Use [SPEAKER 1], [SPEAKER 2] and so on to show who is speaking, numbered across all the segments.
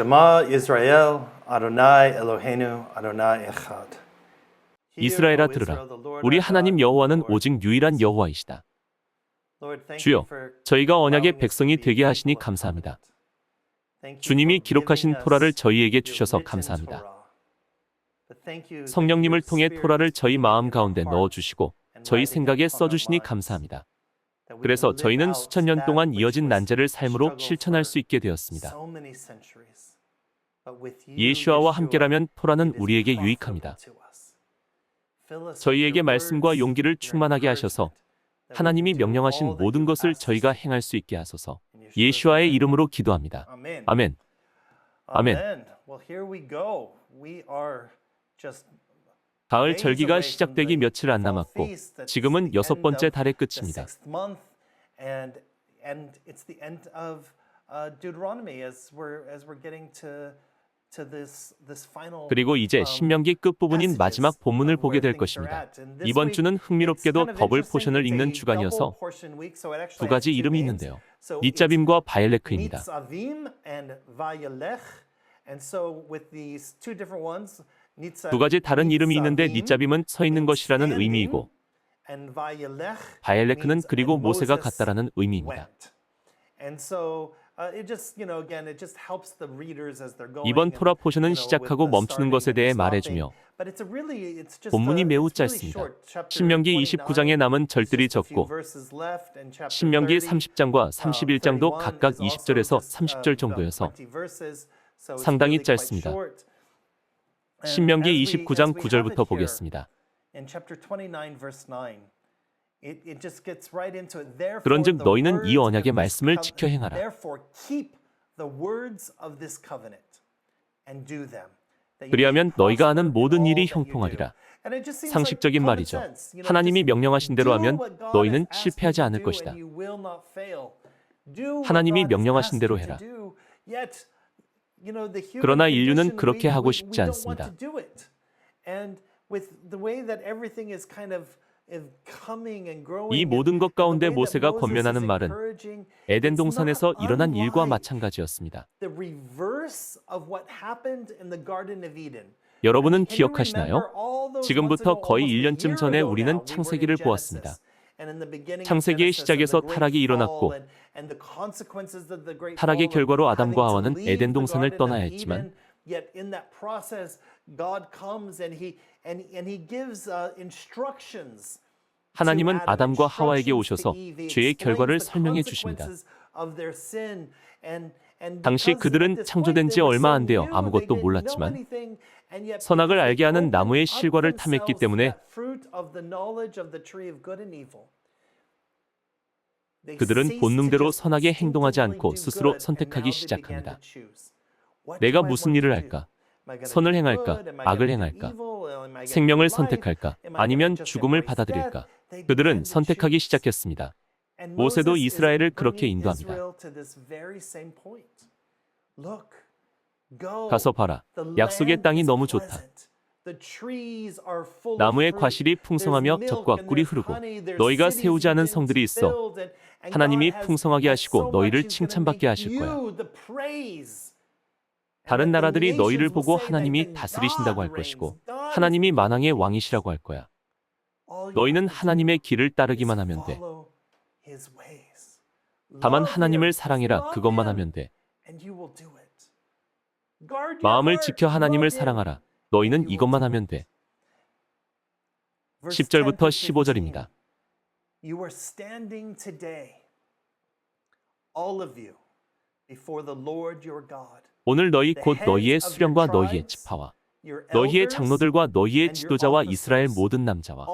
[SPEAKER 1] Shema Israel, Adonai Eloheinu, Adonai Echad.
[SPEAKER 2] 이스라엘아 들으라. 우리 하나님 여호와는 오직 유일한 여호와이시다. 주여, 저희가 언약의 백성이 되게 하시니 감사합니다. 주님이 기록하신 토라를 저희에게 주셔서 감사합니다. 성령님을 통해 토라를 저희 마음 가운데 넣어주시고 저희 생각에 써주시니 감사합니다. 그래서 저희는 수천 년 동안 이어진 난제를 삶으로 실천할 수 있게 되었습니다. 예수와와 함께라면 토라는 우리에게 유익합니다. 저희에게 말씀과 용기를 충만하게 하셔서 하나님이 명령하신 모든 것을 저희가 행할 수 있게 하소서. 예수와의 이름으로 기도합니다. 아멘. 아멘. 가을 절기가 시작되기 며칠 안 남았고 지금은 6번째 달의 끝입니다. 그리고 이제 신명기 끝부분인 마지막 본문을 보게 될 것입니다. 이번 주는 흥미롭게도 더블 포션을 읽는 주간이어서 두 가지 이름이 있는데요. 닛자빔과 바엘레크입니다. 두 가지 다른 이름이 있는데 닛자빔은 서 있는 것이라는 의미이고 바엘레크는 그리고 모세가 갔다라는 의미입니다. 이번 토라 포션은 시작하고 멈추는 것에 대해 말해주며 본문이 매우 짧습니다. 신명기 29장에 남은 절들이 적고 신명기 30장과 31장도 각각 20절에서 30절 정도여서 상당히 짧습니다. 신명기 29장 9절부터 보겠습니다. 그런즉 너희는 이 언약의 말씀을 지켜 행하라. 그리하면 너희가 하는 모든 일이 형통하리라. 상식적인 말이죠. 하나님이 명령하신 대로 하면 너희는 실패하지 않을 것이다. 하나님이 명령하신 대로 해라. 그러나 인류는 그렇게 하고 싶지 않습니다. 이 모든 것 가운데 모세가 권면하는 말은 에덴 동산에서 일어난 일과 마찬가지였습니다. 여러분은 기억하시나요? 지금부터 거의 1년쯤 전에 우리는 창세기를 보았습니다. 창세기의 시작에서 타락이 일어났고 타락의 결과로 아담과 하와는 에덴 동산을 떠나야 했지만 하나님은 아담과 하와에게 오셔서 죄의 결과를 설명해 주십니다. 당시 그들은 창조된 지 얼마 안 되어 아무것도 몰랐지만 선악을 알게 하는 나무의 실과를 탐했기 때문에 그들은 본능대로 선하게 행동하지 않고 스스로 선택하기 시작합니다. 내가 무슨 일을 할까? 선을 행할까? 악을 행할까? 생명을 선택할까? 아니면 죽음을 받아들일까? 그들은 선택하기 시작했습니다. 모세도 이스라엘을 그렇게 인도합니다. 가서 봐라. 약속의 땅이 너무 좋다. 나무의 과실이 풍성하며 젖과 꿀이 흐르고 너희가 세우지 않은 성들이 있어. 하나님이 풍성하게 하시고 너희를 칭찬받게 하실 거야. 다른 나라들이 너희를 보고 하나님이 다스리신다고 할 것이고 하나님이 만왕의 왕이시라고 할 거야. 너희는 하나님의 길을 따르기만 하면 돼. 다만 하나님을 사랑해라. 그것만 하면 돼. 마음을 지켜 하나님을 사랑하라. 너희는 이것만 하면 돼. 10절부터 15절입니다.
[SPEAKER 1] You are standing today, all of you, before the Lord your God.
[SPEAKER 2] 오늘 너희 곧 너희의 수령과 너희의 지파와 너희의 장로들과 너희의 지도자와 이스라엘 모든 남자와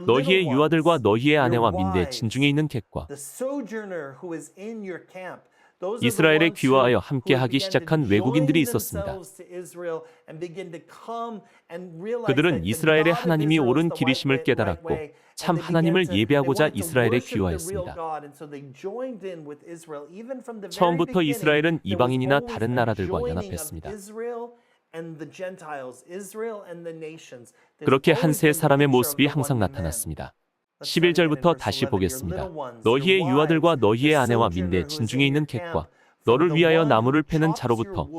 [SPEAKER 2] 너희의 유아들과 너희의 아내와 민대 진중에 있는 객과 이스라엘에 귀화하여 함께 하기 시작한 외국인들이 있었습니다. 그들은 이스라엘의 하나님이 옳은 길이심을 깨달았고 참 하나님을 예배하고자 이스라엘에 귀화했습니다. 처음부터 이스라엘은 이방인이나 다른 나라들과 연합했습니다. 그렇게 한 세 사람의 모습이 항상 나타났습니다. 11절부터 다시 보겠습니다. 너희의 유아들과 너희의 아내와 민대 진중에 있는 객과 너를 위하여 나무를 패는 자로부터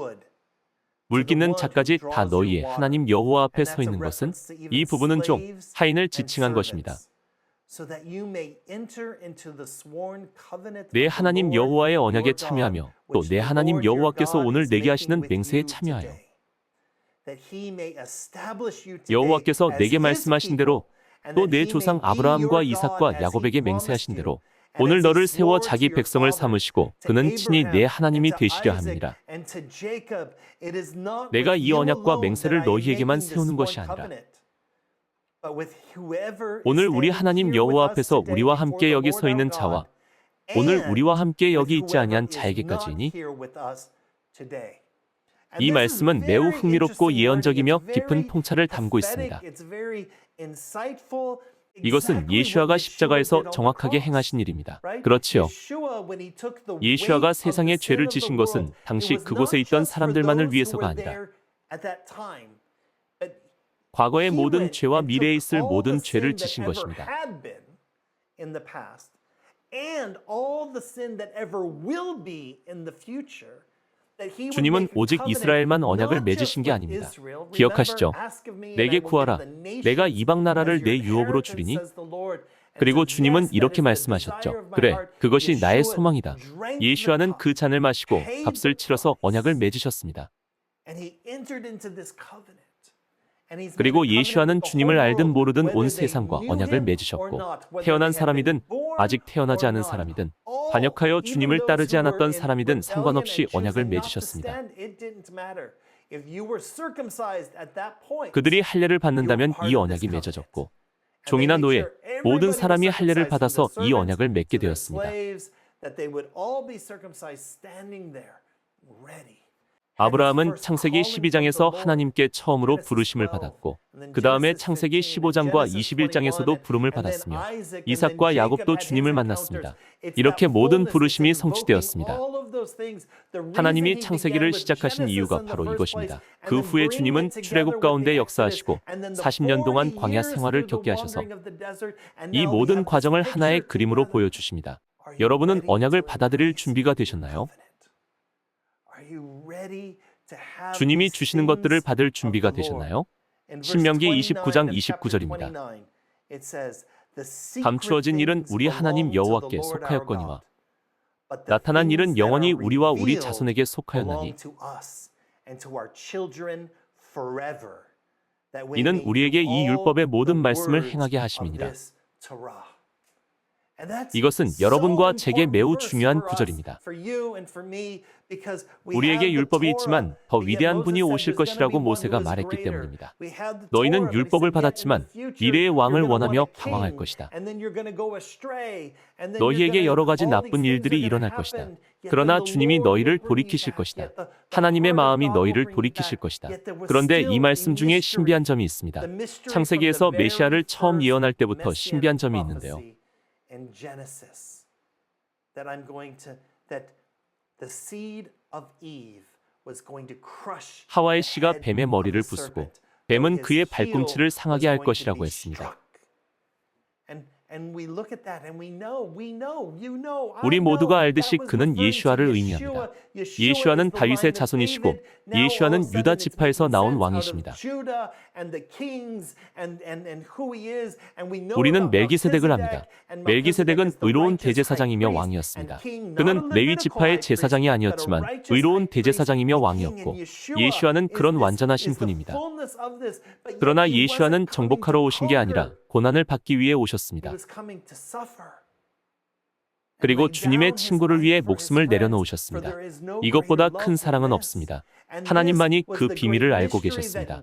[SPEAKER 2] 물 깃는 자까지 다 너희의 하나님 여호와 앞에 서 있는 것은 이 부분은 좀 하인을 지칭한 것입니다. 내 하나님 여호와의 언약에 참여하며 또 내 하나님 여호와께서 오늘 내게 하시는 맹세에 참여하여 여호와께서 내게 말씀하신 대로 또 내 조상 아브라함과 이삭과 야곱에게 맹세하신 대로 오늘 너를 세워 자기 백성을 삼으시고 그는 친히 내 하나님이 되시려 함이라. 내가 이 언약과 맹세를 너희에게만 세우는 것이 아니라 오늘 우리 하나님 여호와 앞에서 우리와 함께 여기 서 있는 자와 오늘 우리와 함께 여기 있지 아니한 자에게까지이니 이 말씀은 매우 흥미롭고 예언적이며 깊은 통찰을 담고 있습니다. 이것은 예수아가 십자가에서 정확하게 행하신 일입니다. 그렇지요. 예수아가 세상에 죄를 지신 것은 당시 그곳에 있던 사람들만을 위해서가 아니라 과거의 모든 죄와 미래에 있을 모든 죄를 지신 것입니다. 주님은 오직 이스라엘만 언약을 맺으신 게 아닙니다. 기억하시죠? 내게 구하라. 내가 이방 나라를 내 유업으로 주리니. 그리고 주님은 이렇게 말씀하셨죠. 그래, 그것이 나의 소망이다. 예수아는 그 잔을 마시고 값을 치러서 언약을 맺으셨습니다. 그리고 예수아는 주님을 알든 모르든 온 세상과 언약을 맺으셨고 태어난 사람이든 아직 태어나지 않은 사람이든 반역하여 주님을 따르지 않았던 사람이든 상관없이 언약을 맺으셨습니다. 그들이 할례를 받는다면 이 언약이 맺어졌고 종이나 노예, 모든 사람이 할례를 받아서 이 언약을 맺게 되었습니다. 아브라함은 창세기 12장에서 하나님께 처음으로 부르심을 받았고 그 다음에 창세기 15장과 21장에서도 부름을 받았으며 이삭과 야곱도 주님을 만났습니다. 이렇게 모든 부르심이 성취되었습니다. 하나님이 창세기를 시작하신 이유가 바로 이것입니다. 그 후에 주님은 출애굽 가운데 역사하시고 40년 동안 광야 생활을 겪게 하셔서 이 모든 과정을 하나의 그림으로 보여주십니다. 여러분은 언약을 받아들일 준비가 되셨나요? 주님이 주시는 것들을 받을 준비가 되셨나요? 신명기 29장 29절입니다. 감추어진 일은 우리 하나님 여호와께 속하였거니와 나타난 일은 영원히 우리와 우리 자손에게 속하였나니 이는 우리에게 이 율법의 모든 말씀을 행하게 하심이니라. 이것은 여러분과 제게 매우 중요한 구절입니다. 우리에게 율법이 있지만 더 위대한 분이 오실 것이라고 모세가 말했기 때문입니다. 너희는 율법을 받았지만 미래의 왕을 원하며 방황할 것이다. 너희에게 여러 가지 나쁜 일들이 일어날 것이다. 그러나 주님이 너희를 돌이키실 것이다. 하나님의 마음이 너희를 돌이키실 것이다. 그런데 이 말씀 중에 신비한 점이 있습니다. 창세기에서 메시아를 처음 예언할 때부터 신비한 점이 있는데요.
[SPEAKER 1] In Genesis, that the seed of Eve was going to crush.
[SPEAKER 2] 하와의 씨가 뱀의 머리를 부수고 뱀은 그의 발꿈치를 상하게 할 것이라고 했습니다. 우리 모두가 알듯이 그는 예수아를 의미합니다. 예수아는 다윗의 자손이시고 예수아는 유다 지파에서 나온 왕이십니다. 우리는 멜기세덱을 압니다. 멜기세덱은 의로운 대제사장이며 왕이었습니다. 그는 레위 지파의 제사장이 아니었지만 의로운 대제사장이며 왕이었고 예수아는 그런 완전하신 분입니다. 그러나 예수아는 정복하러 오신 게 아니라 고난을 받기 위해 오셨습니다. 그리고 주님의 친구를 위해 목숨을 내려놓으셨습니다. 이것보다 큰 사랑은 없습니다. 하나님만이 그 비밀을 알고 계셨습니다.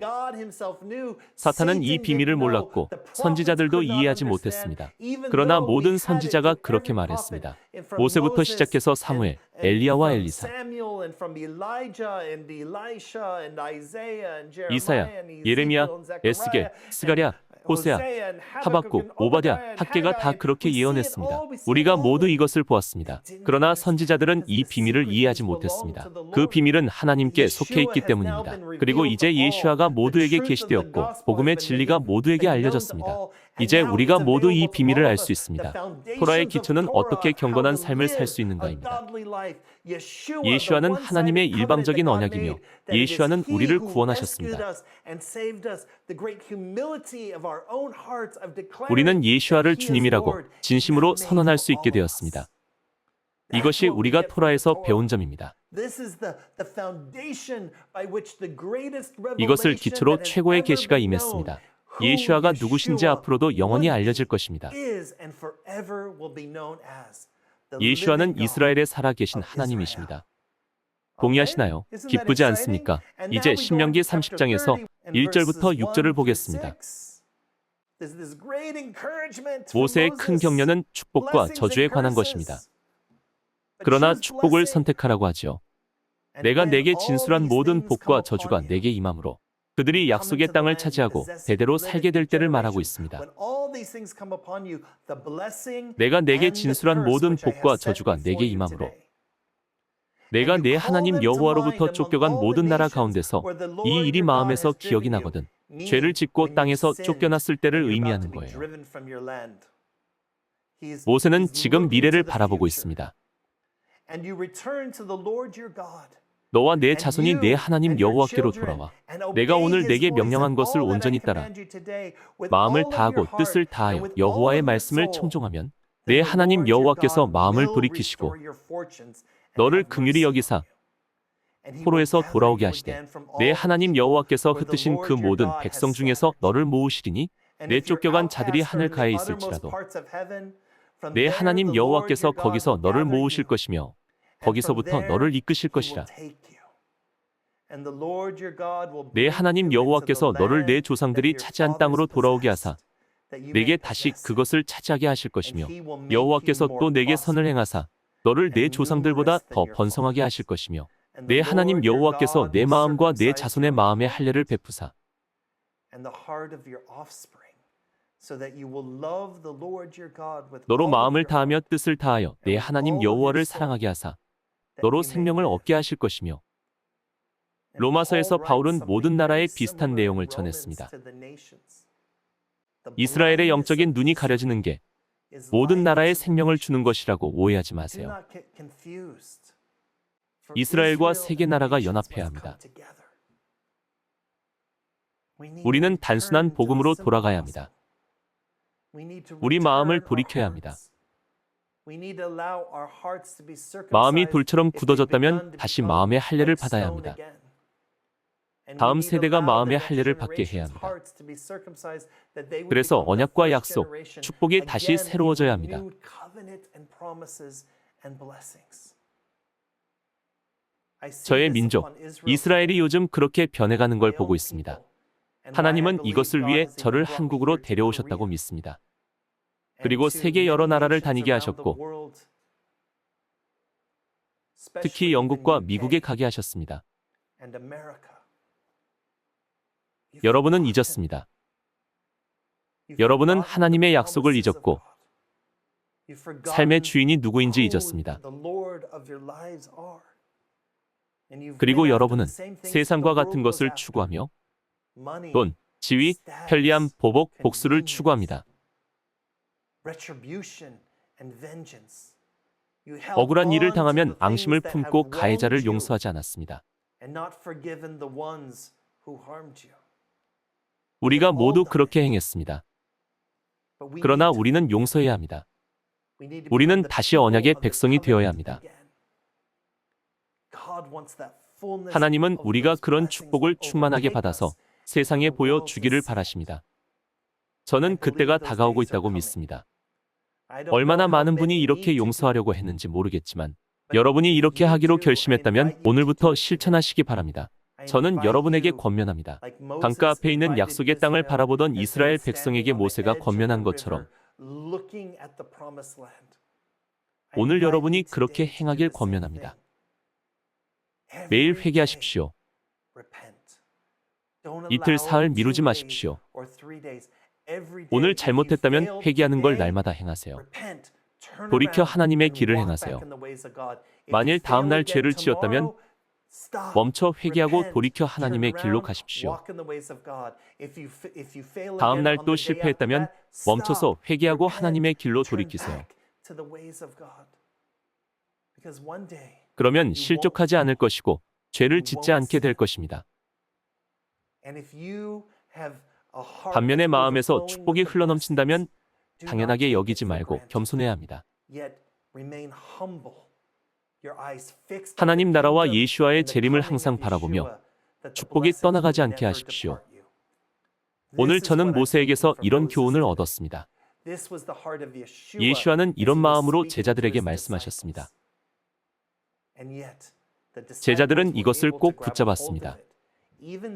[SPEAKER 2] 사탄은 이 비밀을 몰랐고 선지자들도 이해하지 못했습니다. 그러나 모든 선지자가 그렇게 말했습니다. 모세부터 시작해서 사무엘, 엘리야와 엘리사, 이사야, 예레미야, 에스겔, 스가랴, 호세아, 하박국, 오바댜, 학개가 다 그렇게 예언했습니다. 우리가 모두 이것을 보았습니다. 그러나 선지자들은 이 비밀을 이해하지 못했습니다. 그 비밀은 하나님께 속해 있기 때문입니다. 그리고 이제 예수아가 모두에게 계시되었고 복음의 진리가 모두에게 알려졌습니다. 이제 우리가 모두 이 비밀을 알 수 있습니다. 토라의 기초는 어떻게 경건한 삶을 살 수 있는가입니다. 예수와는 하나님의 일방적인 언약이며 예수와는 우리를 구원하셨습니다. 우리는 예수와를 주님이라고 진심으로 선언할 수 있게 되었습니다. 이것이 우리가 토라에서 배운 점입니다. 이것을 기초로 최고의 계시가 임했습니다. 예수아가 누구신지 앞으로도 영원히 알려질 것입니다. 예수아는 이스라엘에 살아 계신 하나님이십니다. 동의하시나요? 기쁘지 않습니까? 이제 신명기 30장에서 1절부터 6절을 보겠습니다. 모세의 큰 격려는 축복과 저주에 관한 것입니다. 그러나 축복을 선택하라고 하지요. 내가 내게 진술한 모든 복과 저주가 내게 임함으로 그들이 약속의 땅을 차지하고 대대로 살게 될 때를 말하고 있습니다. 내가 내게 진술한 모든 복과 저주가 내게 임함으로 내가 내 하나님 여호와로부터 쫓겨간 모든 나라 가운데서 이 일이 마음에서 기억이 나거든 죄를 짓고 땅에서 쫓겨났을 때를 의미하는 거예요. 모세는 지금 미래를 바라보고 있습니다. 너와 내 자손이 내 하나님 여호와께로 돌아와 내가 오늘 내게 명령한 것을 온전히 따라 마음을 다하고 뜻을 다하여 여호와의 말씀을 청종하면 내 하나님 여호와께서 마음을 돌이키시고 너를 긍휼히 여기사 포로에서 돌아오게 하시되 내 하나님 여호와께서 흩으신 그 모든 백성 중에서 너를 모으시리니 내 쫓겨간 자들이 하늘가에 있을지라도 내 하나님 여호와께서 거기서 너를 모으실 것이며 거기서부터 너를 이끄실 것이라. 내 하나님 여호와께서 너를 내 조상들이 차지한 땅으로 돌아오게 하사 내게 다시 그것을 차지하게 하실 것이며 여호와께서 또 내게 선을 행하사 너를 내 조상들보다 더 번성하게 하실 것이며 내 하나님 여호와께서 내 마음과 내 자손의 마음에 할례를 베푸사 너로 마음을 다하며 뜻을 다하여 내 하나님 여호와를 사랑하게 하사 너로 생명을 얻게 하실 것이며. 로마서에서 바울은 모든 나라에 비슷한 내용을 전했습니다. 이스라엘의 영적인 눈이 가려지는 게 모든 나라에 생명을 주는 것이라고 오해하지 마세요. 이스라엘과 세계 나라가 연합해야 합니다. 우리는 단순한 복음으로 돌아가야 합니다. 우리 마음을 돌이켜야 합니다. 마음이 돌처럼 굳어졌다면 다시 마음의 할례를 받아야 합니다. 다음 세대가 마음의 할례를 받게 해야 합니다. 그래서 언약과 약속, 축복이 다시 새로워져야 합니다. 저의 민족, 이스라엘이 요즘 그렇게 변해가는 걸 보고 있습니다. 하나님은 이것을 위해 저를 한국으로 데려오셨다고 믿습니다. 그리고 세계 여러 나라를 다니게 하셨고 특히 영국과 미국에 가게 하셨습니다. 여러분은 잊었습니다. 여러분은 하나님의 약속을 잊었고 삶의 주인이 누구인지 잊었습니다. 그리고 여러분은 세상과 같은 것을 추구하며 돈, 지위, 편리함, 보복, 복수를 추구합니다. 억울한 일을 당하면 앙심을 품고 가해자를 용서하지 않았습니다. 우리가 모두 그렇게 행했습니다. 그러나 우리는 용서해야 합니다. 우리는 다시 언약의 백성이 되어야 합니다. 하나님은 우리가 그런 축복을 충만하게 받아서 세상에 보여주기를 바라십니다. 저는 그때가 다가오고 있다고 믿습니다. 얼마나 많은 분이 이렇게 용서하려고 했는지 모르겠지만 여러분이 이렇게 하기로 결심했다면 오늘부터 실천하시기 바랍니다. 저는 여러분에게 권면합니다. 강가 앞에 있는 약속의 땅을 바라보던 이스라엘 백성에게 모세가 권면한 것처럼 오늘 여러분이 그렇게 행하길 권면합니다. 매일 회개하십시오. 이틀, 사흘 미루지 마십시오. 오늘 잘못했다면 회개하는 걸 날마다 행하세요. 돌이켜 하나님의 길을 행하세요. 만일 다음 날 죄를 지었다면 멈춰 회개하고 돌이켜 하나님의 길로 가십시오. 다음 날 또 실패했다면 멈춰서 회개하고 하나님의 길로 돌이키세요. 그러면 실족하지 않을 것이고 죄를 짓지 않게 될 것입니다. 반면에 마음에서 축복이 흘러넘친다면 당연하게 여기지 말고 겸손해야 합니다. 하나님 나라와 예수와의 재림을 항상 바라보며 축복이 떠나가지 않게 하십시오. 오늘 저는 모세에게서 이런 교훈을 얻었습니다. 예수와는 이런 마음으로 제자들에게 말씀하셨습니다. 제자들은 이것을 꼭 붙잡았습니다.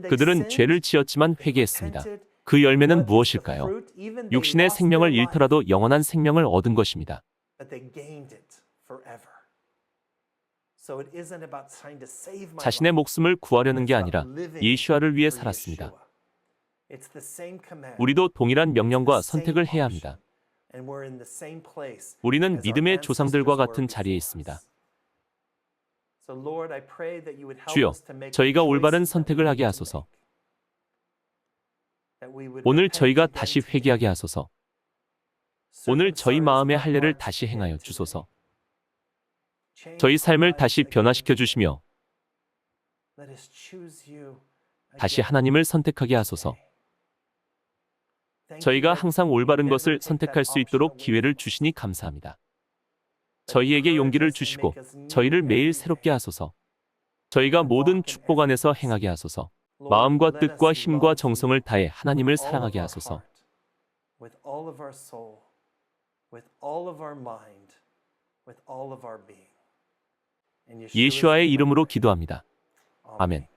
[SPEAKER 2] 그들은 죄를 지었지만 회개했습니다. 그 열매는 무엇일까요? 육신의 생명을 잃더라도 영원한 생명을 얻은 것입니다. 자신의 목숨을 구하려는 게 아니라 예수와를 위해 살았습니다. 우리도 동일한 명령과 선택을 해야 합니다. 우리는 믿음의 조상들과 같은 자리에 있습니다. 주여, 저희가 올바른 선택을 하게 하소서. 오늘 저희가 다시 회개하게 하소서. 오늘 저희 마음의 할례를 다시 행하여 주소서. 저희 삶을 다시 변화시켜 주시며 다시 하나님을 선택하게 하소서. 저희가 항상 올바른 것을 선택할 수 있도록 기회를 주시니 감사합니다. 저희에게 용기를 주시고 저희를 매일 새롭게 하소서. 저희가 모든 축복 안에서 행하게 하소서. 마음과 뜻과 힘과 정성을 다해 하나님을 사랑하게 하소서. 예수와의 이름으로 기도합니다. 아멘.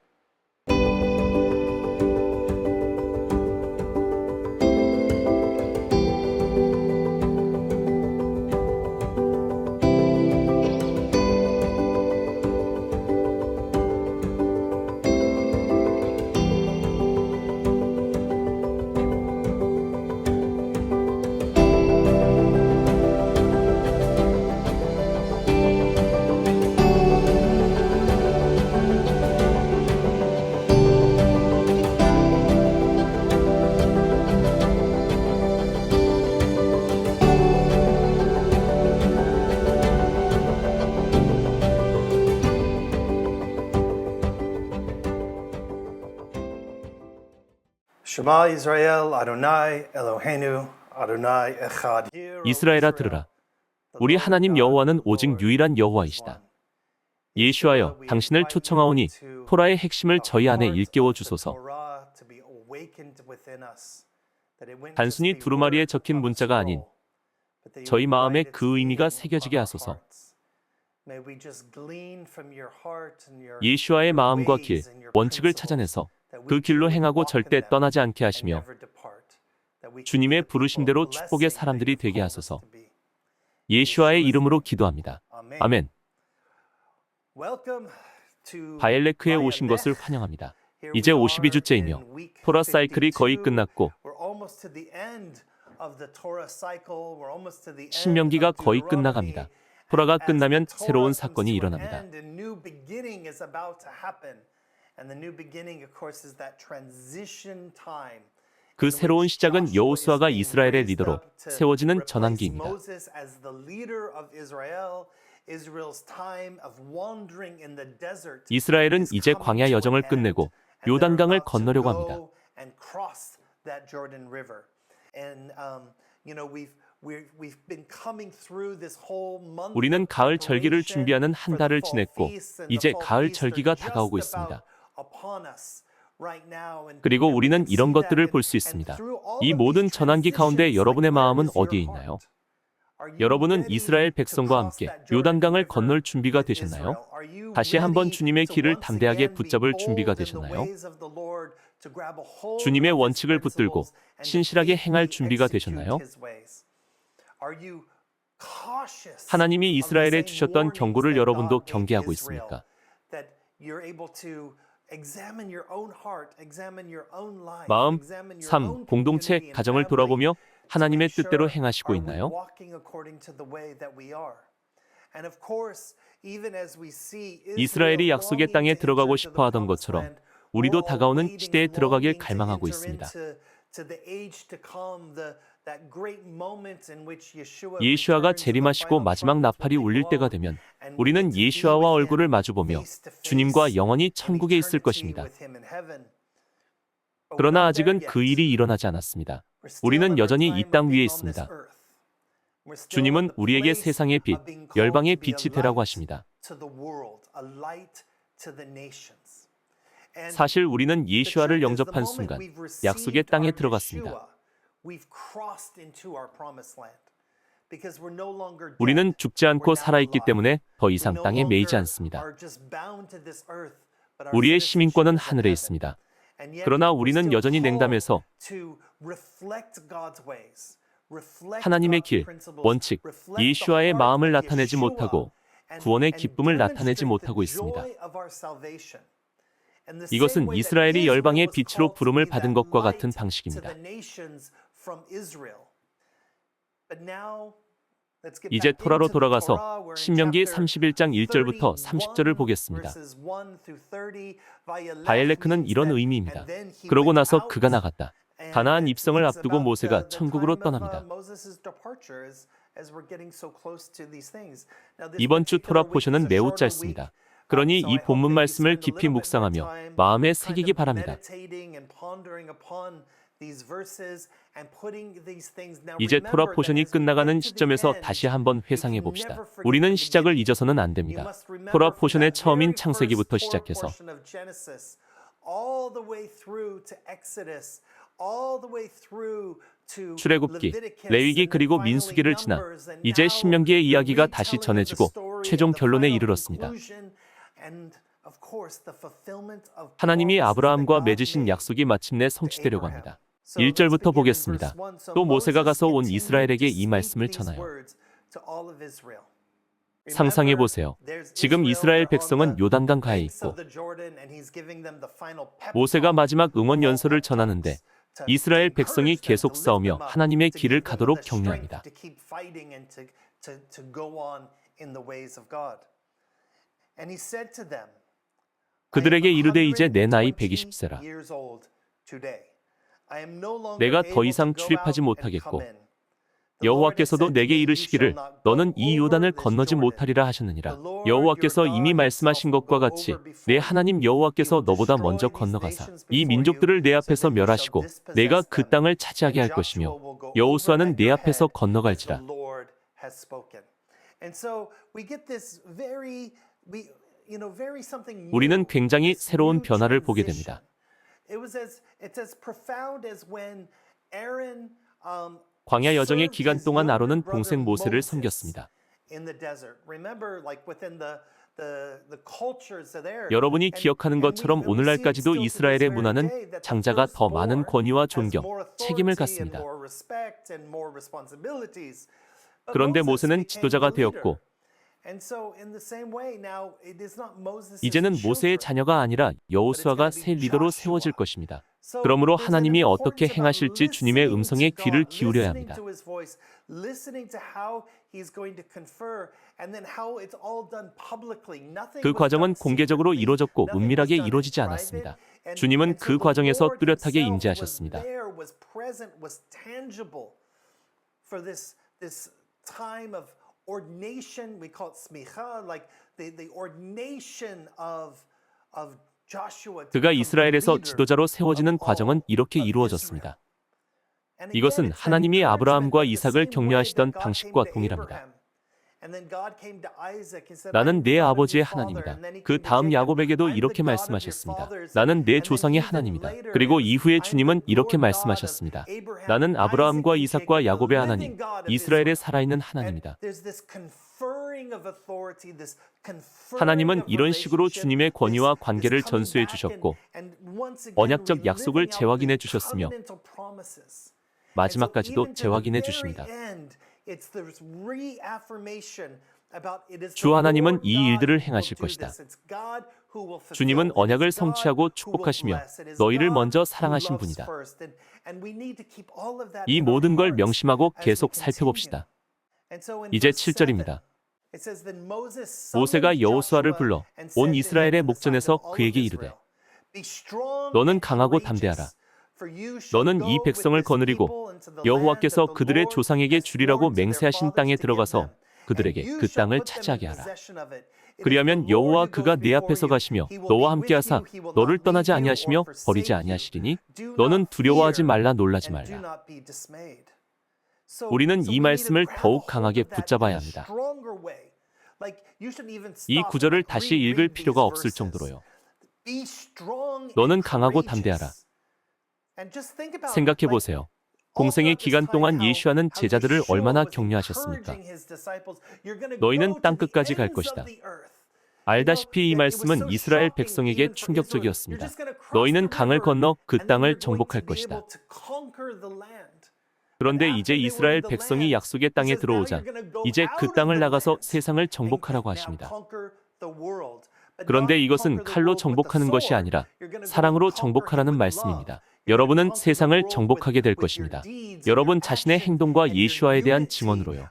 [SPEAKER 1] Shema Israel, Adonai Eloheinu, Adonai Echad.
[SPEAKER 2] 이스라엘아 들으라. 우리 하나님 여호와는 오직 유일한 여호와이시다. 예수하여 당신을 초청하오니 토라의 핵심을 저희 안에 일깨워 주소서. 단순히 두루마리에 적힌 문자가 아닌 저희 마음에 그 의미가 새겨지게 하소서. 예수와의 마음과 길, 원칙을 찾아내서 그 길로 행하고 절대 떠나지 않게 하시며 주님의 부르심대로 축복의 사람들이 되게 하소서. 예수와의 이름으로 기도합니다. 아멘. 바엘레크에 오신 것을 환영합니다. 이제 52주째이며 토라 사이클이 거의 끝났고 신명기가 거의 끝나갑니다. 토라가 끝나면 새로운 사건이 일어납니다. 그 새로운 시작은 여호수아가 이스라엘의 리더로 세워지는 전환기입니다. 이스라엘은 이제 광야 여정을 끝내고 요단강을 건너려고 합니다. 우리는 가을 절기를 준비하는 한 달을 지냈고 이제 가을 절기가 다가오고 있습니다. 그리고 우리는 이런 것들을 볼 수 있습니다. 이 모든 전환기 가운데 여러분의 마음은 어디에 있나요? 여러분은 이스라엘 백성과 함께 요단강을 건널 준비가 되셨나요? 다시 한번 주님의 길을 담대하게 붙잡을 준비가 되셨나요? 주님의 원칙을 붙들고 신실하게 행할 준비가 되셨나요? 하나님이 이스라엘에 주셨던 경고를 여러분도 경계하고 있습니까? 마음, 삶, 공동체, 가정을 돌아보며 하나님의 뜻대로 행하시고 있나요? 이스라엘이 약속의 땅에 들어가고 싶어 하던 것처럼 우리도 다가오는 시대에 들어가길 갈망하고 있습니다. 예수아가 재림하시고 마지막 나팔이 울릴 때가 되면 우리는 예수아와 얼굴을 마주보며 주님과 영원히 천국에 있을 것입니다. 그러나 아직은 그 일이 일어나지 않았습니다. 우리는 여전히 이 땅 위에 있습니다. 주님은 우리에게 세상의 빛, 열방의 빛이 되라고 하십니다. 사실 우리는 예수아를 영접한 순간 약속의 땅에 들어갔습니다. 우리는 죽지 않고 살아있기 때문에 더 이상 땅에 매이지 않습니다. 우리의 시민권은 하늘에 있습니다. 그러나 우리는 여전히 냉담해서 하나님의 길, 원칙, 예수아의 마음을 나타내지 못하고 구원의 기쁨을 나타내지 못하고 있습니다. 이것은 이스라엘이 열방의 빛으로 부름을 받은 것과 같은 방식입니다. 이제 토라로 돌아가서 신명기 31장 1절부터 30절을 보겠습니다. 바엘레크는 이런 의미입니다. 그러고 나서 그가 나갔다. 가나안 입성을 앞두고 모세가 천국으로 떠납니다. 이번 주 토라 포션은 매우 짧습니다. 그러니 이 본문 말씀을 깊이 묵상하며 마음에 새기기 바랍니다. 이제 토라 포션이 끝나가는 시점에서 다시 한번 회상해 봅시다. 우리는 시작을 잊어서는 안 됩니다. 토라 포션의 처음인 창세기부터 시작해서 출애굽기, 레위기 그리고 민수기를 지나 이제 신명기의 이야기가 다시 전해지고 최종 결론에 이르렀습니다. 하나님이 아브라함과 맺으신 약속이 마침내 성취되려고 합니다. 1절부터 보겠습니다. 또 모세가 가서 온 이스라엘에게 이 말씀을 전하여 상상해 보세요. 지금 이스라엘 백성은 요단강 가에 있고 모세가 마지막 응원 연설을 전하는데 이스라엘 백성이 계속 싸우며 하나님의 길을 가도록 격려합니다. 그들에게 이르되 이제 내 나이 120세라. 내가 더 이상 출입하지 못하겠고 여호와께서도 내게 이르시기를 너는 이 요단을 건너지 못하리라 하셨느니라. 여호와께서 이미 말씀하신 것과 같이 내 하나님 여호와께서 너보다 먼저 건너가사 이 민족들을 내 앞에서 멸하시고 내가 그 땅을 차지하게 할 것이며 여호수아는 내 앞에서 건너갈지라. 우리는 굉장히 새로운 변화를 보게 됩니다. 광야 여정의 기간 동안 아론은 동생 모세를 섬겼습니다. 여러분이 기억하는 것처럼 오늘날까지도 이스라엘의 문화는 장자가 더 많은 권위와 존경, 책임을 갖습니다. 그런데 모세는 지도자가 되었고 이제는 모세의 자녀가 아니라 여호수아가 새 리더로 세워질 것입니다. 그러므로 하나님이 어떻게 행하실지 주님의 음성에 귀를 기울여야 합니다. 그 과정은 공개적으로 이루어졌고 은밀하게 이루어지지 않았습니다. 주님은 그 과정에서 뚜렷하게 임재하셨습니다. Ordination, we call it smicha, like the ordination of Joshua. 그가 이스라엘에서 지도자로 세워지는 과정은 이렇게 이루어졌습니다. 이것은 하나님이 아브라함과 이삭을 격려하시던 방식과 동일합니다. 나는 내 아버지의 하나님이다. 그 다음 야곱에게도 이렇게 말씀하셨습니다. 나는 내 조상의 하나님이다. 그리고 이후에 주님은 이렇게 말씀하셨습니다. 나는 아브라함과 이삭과 야곱의 하나님, 이스라엘의 살아있는 하나님이다. 하나님은 이런 식으로 주님의 권위와 관계를 전수해 주셨고 언약적 약속을 재확인해 주셨으며 마지막까지도 재확인해 주십니다. 주 하나님은 이 일들을 행하실 것이다. 주님은 언약을 성취하고 축복하시며 너희를 먼저 사랑하신 분이다. 이 모든 걸 명심하고 계속 살펴봅시다. 이제 7절입니다. 모세가 여호수아를 불러 온 이스라엘의 목전에서 그에게 이르되 너는 강하고 담대하라. 너는 이 백성을 거느리고 여호와께서 그들의 조상에게 주리라고 맹세하신 땅에 들어가서 그들에게 그 땅을 차지하게 하라. 그리하면 여호와 그가 네 앞에서 가시며 너와 함께 하사 너를 떠나지 아니하시며 버리지 아니하시리니 너는 두려워하지 말라 놀라지 말라. 우리는 이 말씀을 더욱 강하게 붙잡아야 합니다. 이 구절을 다시 읽을 필요가 없을 정도로요. 너는 강하고 담대하라. 생각해 보세요. 공생의 기간 동안 예수와는 제자들을 얼마나 격려하셨습니까? 너희는 땅 끝까지 갈 것이다. 알다시피 이 말씀은 이스라엘 백성에게 충격적이었습니다. 너희는 강을 건너 그 땅을 정복할 것이다. 그런데 이제 이스라엘 백성이 약속의 땅에 들어오자 이제 그 땅을 나가서 세상을 정복하라고 하십니다. 그런데 이것은 칼로 정복하는 것이 아니라 사랑으로 정복하라는 말씀입니다. 여러분은 세상을 정복하게 될 것입니다. 여러분 자신의 행동과 예수와에 대한 증언으로요.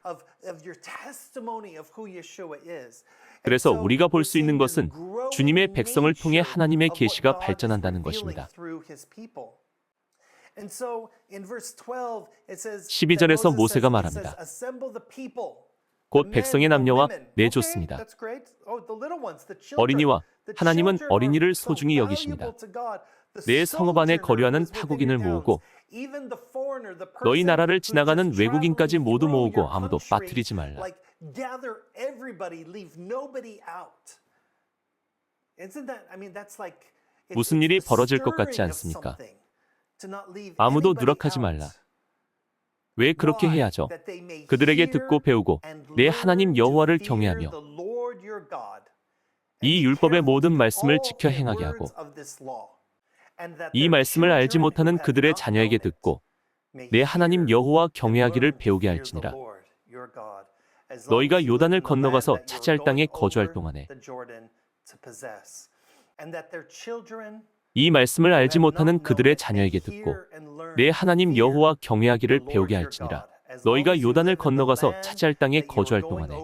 [SPEAKER 2] 그래서 우리가 볼 수 있는 것은 주님의 백성을 통해 하나님의 계시가 발전한다는 것입니다. 12절에서 모세가 말합니다. 곧 백성의 남녀와 내줬습니다. 어린이와 하나님은 어린이를 소중히 여기십니다. 내 성읍 안에 거류하는 타국인을 모으고 너희 나라를 지나가는 외국인까지 모두 모으고 아무도 빠뜨리지 말라. 무슨 일이 벌어질 것 같지 않습니까? 아무도 누락하지 말라. 왜 그렇게 해야죠? 그들에게 듣고 배우고 내 하나님 여호와를 경외하며 이 율법의 모든 말씀을 지켜 행하게 하고 이 말씀을 알지 못하는 그들의 자녀에게 듣고 내 하나님 여호와 경외하기를 배우게 할지니라. 너희가 요단을 건너가서 차지할 땅에 거주할 동안에 이 말씀을 알지 못하는 그들의 자녀에게 듣고 내 하나님 여호와 경외하기를 배우게 할지니라. 너희가 요단을 건너가서 차지할 땅에 거주할 동안에.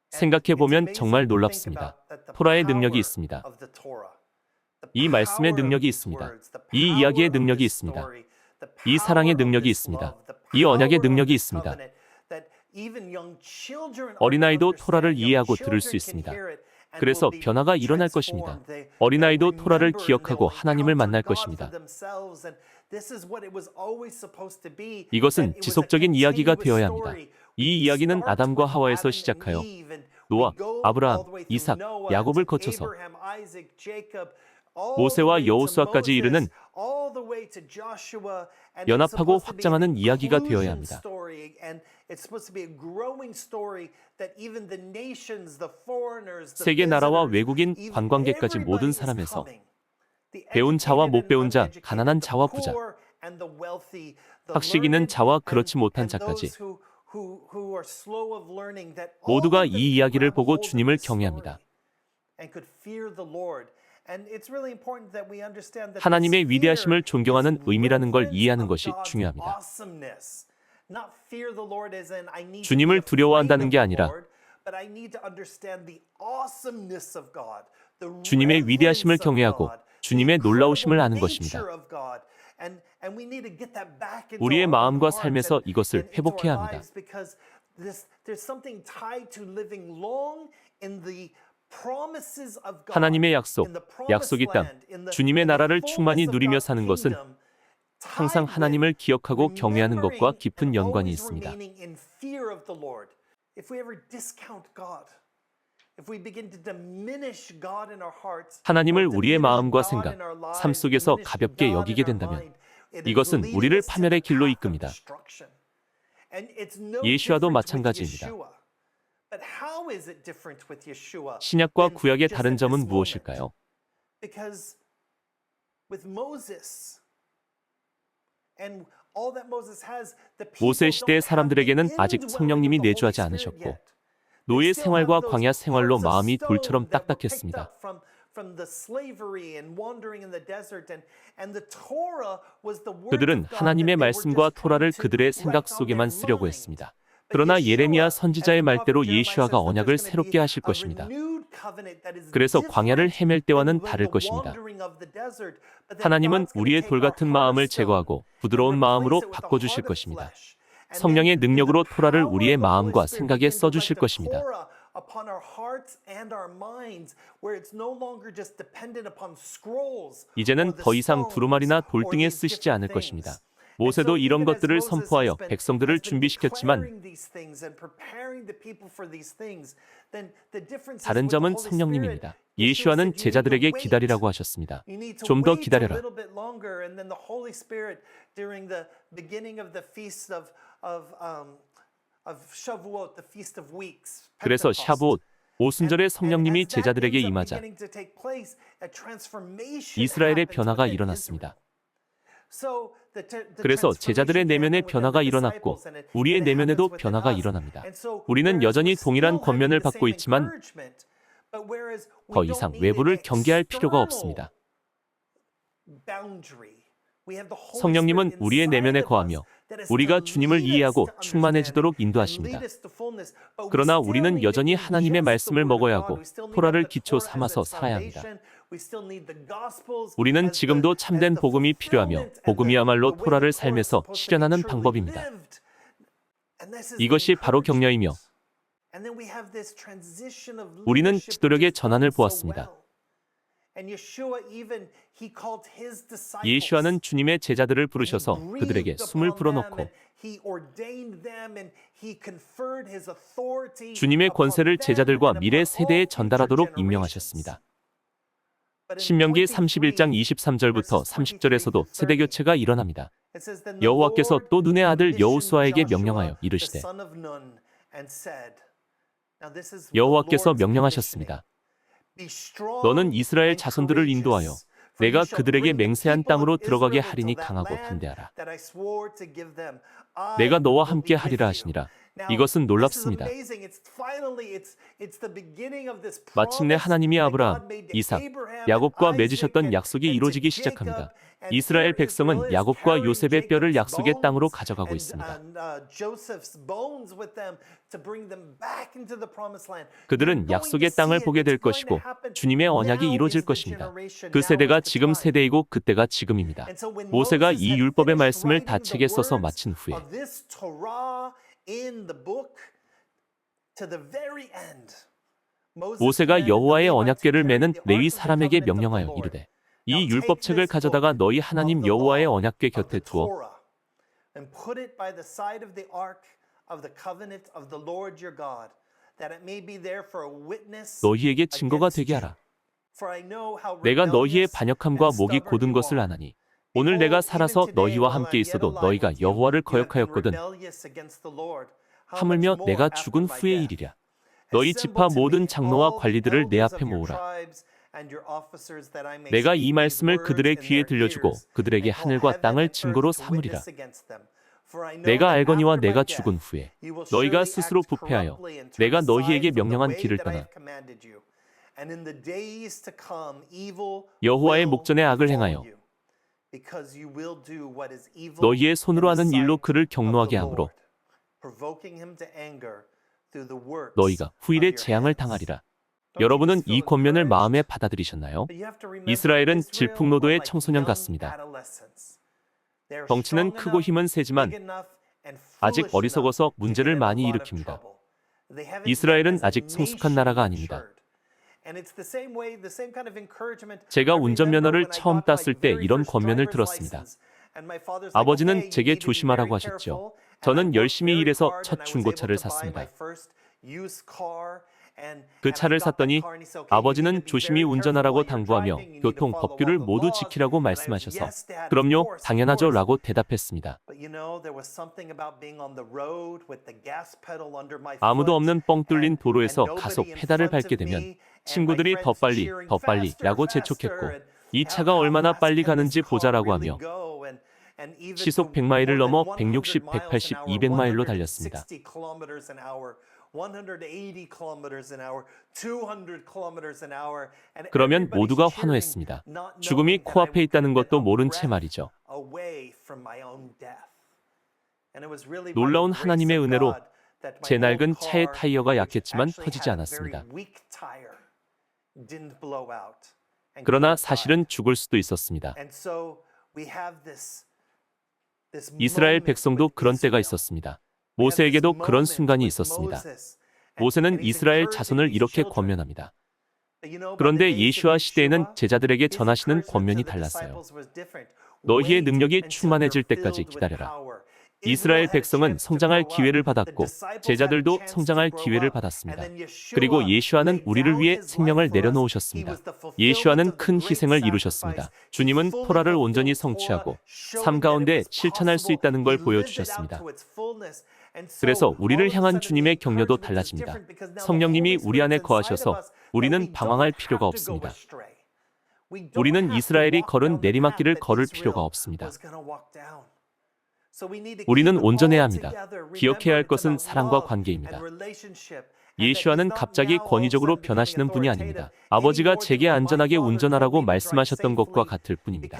[SPEAKER 2] 생각해보면 정말 놀랍습니다. 토라의 능력이 있습니다. 이 말씀의 능력이 있습니다. 이 이야기의 능력이 있습니다. 이 사랑의 능력이 있습니다. 이 언약의 능력이 있습니다. 어린아이도 토라를 이해하고 들을 수 있습니다. 그래서 변화가 일어날 것입니다. 어린아이도 토라를 기억하고 하나님을 만날 것입니다. 이것은 지속적인 이야기가 되어야 합니다. 이 이야기는 아담과 하와에서 시작하여 노아, 아브라함, 이삭, 야곱을 거쳐서 모세와 여호수아까지 이르는 연합하고 확장하는 이야기가 되어야 합니다. 세계 나라와 외국인, 관광객까지 모든 사람에서 배운 자와 못 배운 자, 가난한 자와 부자, 학식 있는 자와 그렇지 못한 자까지 모두가 이 이야기를 보고 주님을 경외합니다. 하나님의 위대하심을 존경하는 의미라는 걸 이해하는 것이 중요합니다. 주님을 두려워한다는 게 아니라 주님의 위대하심을 경외하고 주님의 놀라우심을 아는 것입니다. 우리의 마음과 삶에서 이것을 회복해야 합니다. 하나님의 약속, 약속의 땅, 주님의 나라를 충만히 누리며 사는 것은 항상 하나님을 기억하고 경외하는 것과 깊은 연관이 있습니다. 하나님을 우리의 마음과 생각, 삶 속에서 가볍게 여기게 된다면 이것은 우리를 파멸의 길로 이끕니다. 예수와도 마찬가지입니다. 신약과 구약의 다른 점은 무엇일까요? 모세 시대의 사람들에게는 아직 성령님이 내주하지 않으셨고 노예 생활과 광야 생활로 마음이 돌처럼 딱딱했습니다. 그들은 하나님의 말씀과 토라를 그들의 생각 속에만 쓰려고 했습니다. 그러나 예레미야 선지자의 말대로 예수아가 언약을 새롭게 하실 것입니다. 그래서 광야를 헤맬 때와는 다를 것입니다. 하나님은 우리의 돌 같은 마음을 제거하고 부드러운 마음으로 바꿔주실 것입니다. 성령의 능력으로 토라를 우리의 마음과 생각에 써주실 것입니다. 이제는 더 이상 두루마리나 돌등에 쓰시지 않을 것입니다. 모세도 이런 것들을 선포하여 백성들을 준비시켰지만 다른 점은 성령님입니다. 예수아는 제자들에게 기다리라고 하셨습니다. 좀 더 기다려라. 그래서 샤브옷, 오순절에 성령님이 제자들에게 임하자 이스라엘의 변화가 일어났습니다. 그래서 제자들의 내면에 변화가 일어났고 우리의 내면에도 변화가 일어납니다. 우리는 여전히 동일한 권면을 받고 있지만 더 이상 외부를 경계할 필요가 없습니다. 성령님은 우리의 내면에 거하며 우리가 주님을 이해하고 충만해지도록 인도하십니다. 그러나 우리는 여전히 하나님의 말씀을 먹어야 하고 토라를 기초 삼아서 살아야 합니다. 우리는 지금도 참된 복음이 필요하며 복음이야말로 토라를 삶에서 실현하는 방법입니다. 이것이 바로 격려이며 우리는 지도력의 전환을 보았습니다. 예수아는 주님의 제자들을 부르셔서 그들에게 숨을 불어넣고 주님의 권세를 제자들과 미래 세대에 전달하도록 임명하셨습니다. 신명기 31장 23절부터 30절에서도 세대교체가 일어납니다. 여호와께서 또 눈의 아들 여호수아에게 명령하여 이르시되 여호와께서 명령하셨습니다. 너는 이스라엘 자손들을 인도하여 내가 그들에게 맹세한 땅으로 들어가게 하리니 강하고 담대하라. 내가 너와 함께 하리라 하시니라. 이것은 놀랍습니다. 마침내 하나님이 아브라함, 이삭, 야곱과 맺으셨던 약속이 이루어지기 시작합니다. 이스라엘 백성은 야곱과 요셉의 뼈를 약속의 땅으로 가져가고 있습니다. 그들은 약속의 땅을 보게 될 것이고 주님의 언약이 이루어질 것입니다. 그 세대가 지금 세대이고 그때가 지금입니다. 모세가 이 율법의 말씀을 다 책에 써서 마친 후에 모세가 여호와의 언약궤를 매는 레위 사람에게 명령하여 이르되 이 율법책을 가져다가 너희 하나님 여호와의 언약궤 곁에 두어 너희에게 증거가 되게 하라. 내가 너희의 반역함과 목이 곧은 것을 아나니 오늘 내가 살아서 너희와 함께 있어도 너희가 여호와를 거역하였거든. 하물며 내가 죽은 후의 일이랴. 너희 지파 모든 장로와 관리들을 내 앞에 모으라. 내가 이 말씀을 그들의 귀에 들려주고 그들에게 하늘과 땅을 증거로 삼으리라. 내가 알거니와 내가 죽은 후에 너희가 스스로 부패하여 내가 너희에게 명령한 길을 떠나 여호와의 목전에 악을 행하여 너희의 손으로 하는 일로 그를 경노하게 하므로 너희가 후일에 재앙을 당하리라. 여러분은 이 권면을 마음에 받아들이셨나요? 이스라엘은 질풍노도의 청소년 같습니다. 덩치는 크고 힘은 세지만 아직 어리석어서 문제를 많이 일으킵니다. 이스라엘은 아직 성숙한 나라가 아닙니다. 제가 운전면허를 처음 땄을 때 이런 권면을 들었습니다. 아버지는 제게 조심하라고 하셨죠. 저는 열심히 일해서 첫 중고차를 샀습니다. 그 차를 샀더니 아버지는 조심히 운전하라고 당부하며 교통 법규를 모두 지키라고 말씀하셔서 그럼요, 당연하죠 라고 대답했습니다. 아무도 없는 뻥 뚫린 도로에서 가속 페달을 밟게 되면 친구들이 더 빨리 라고 재촉했고 이 차가 얼마나 빨리 가는지 보자라고 하며 시속 100마일을 넘어 160, 180, 200마일로 달렸습니다. 그러면 모두가 환호했습니다. 죽음이 코앞에 있다는 것도 모른 채 말이죠. 놀라운 하나님의 은혜로 제 낡은 차의 타이어가 약했지만 터지지 않았습니다. 그러나 사실은 죽을 수도 있었습니다. 이스라엘 백성도 그런 때가 있었습니다. 모세에게도 그런 순간이 있었습니다. 모세는 이스라엘 자손을 이렇게 권면합니다. 그런데 예수와 시대에는 제자들에게 전하시는 권면이 달랐어요. 너희의 능력이 충만해질 때까지 기다려라. 이스라엘 백성은 성장할 기회를 받았고 제자들도 성장할 기회를 받았습니다. 그리고 예수와는 우리를 위해 생명을 내려놓으셨습니다. 예수와는 큰 희생을 이루셨습니다. 주님은 토라를 온전히 성취하고 삶 가운데 실천할 수 있다는 걸 보여주셨습니다. 그래서 우리를 향한 주님의 격려도 달라집니다. 성령님이 우리 안에 거하셔서 우리는 방황할 필요가 없습니다. 우리는 이스라엘이 걸은 내리막길을 걸을 필요가 없습니다. 우리는 온전해야 합니다. 기억해야 할 것은 사랑과 관계입니다. 예수와는 갑자기 권위적으로 변하시는 분이 아닙니다. 아버지가 제게 안전하게 운전하라고 말씀하셨던 것과 같을 뿐입니다.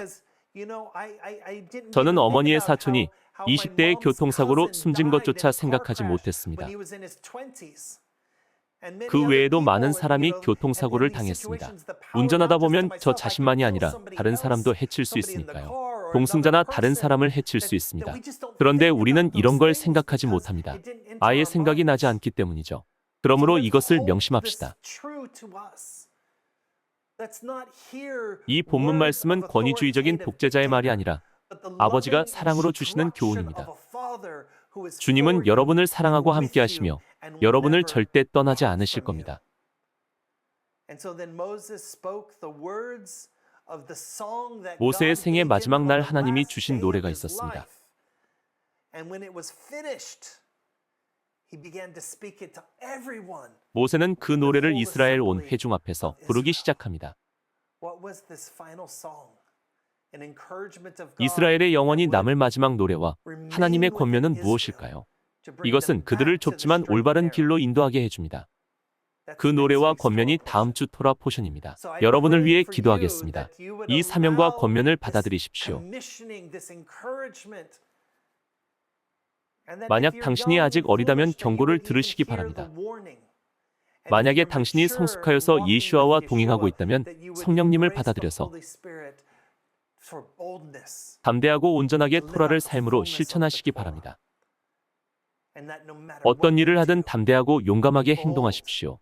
[SPEAKER 2] 저는 어머니의 사촌이 20대의 교통사고로 숨진 것조차 생각하지 못했습니다. 그 외에도 많은 사람이 교통사고를 당했습니다. 운전하다 보면 저 자신만이 아니라 다른 사람도 해칠 수 있으니까요. 동승자나 다른 사람을 해칠 수 있습니다. 그런데 우리는 이런 걸 생각하지 못합니다. 아예 생각이 나지 않기 때문이죠. 그러므로 이것을 명심합시다. 이 본문 말씀은 권위주의적인 독재자의 말이 아니라 아버지가 사랑으로 주시는 교훈입니다. 주님은 여러분을 사랑하고 함께 하시며 여러분을 절대 떠나지 않으실 겁니다. 모세의 생애 마지막 날 하나님이 주신 노래가 있었습니다. 모세는 그 노래를 이스라엘 온 회중 앞에서 부르기 시작합니다. 이스라엘의 영원히 남을 마지막 노래와 하나님의 권면은 무엇일까요? 이것은 그들을 좁지만 올바른 길로 인도하게 해줍니다. 그 노래와 권면이 다음 주 토라 포션입니다. 여러분을 위해 기도하겠습니다. 이 사명과 권면을 받아들이십시오. 만약 당신이 아직 어리다면 경고를 들으시기 바랍니다. 만약에 당신이 성숙하여서 예수와와 동행하고 있다면 성령님을 받아들여서 담대하고 온전하게 토라를 삶으로 실천하시기 바랍니다. 어떤 일을 하든 담대하고 용감하게 행동하십시오.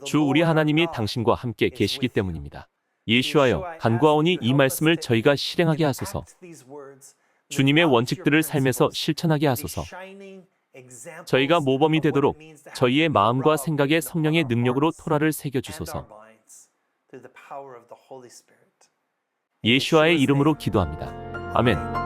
[SPEAKER 2] 주 우리 하나님이 당신과 함께 계시기 때문입니다. 예수하여 간구하오니 이 말씀을 저희가 실행하게 하소서. 주님의 원칙들을 삶에서 실천하게 하소서. 저희가 모범이 되도록 저희의 마음과 생각에 성령의 능력으로 토라를 새겨주소서. 예수와의 이름으로 기도합니다. 아멘.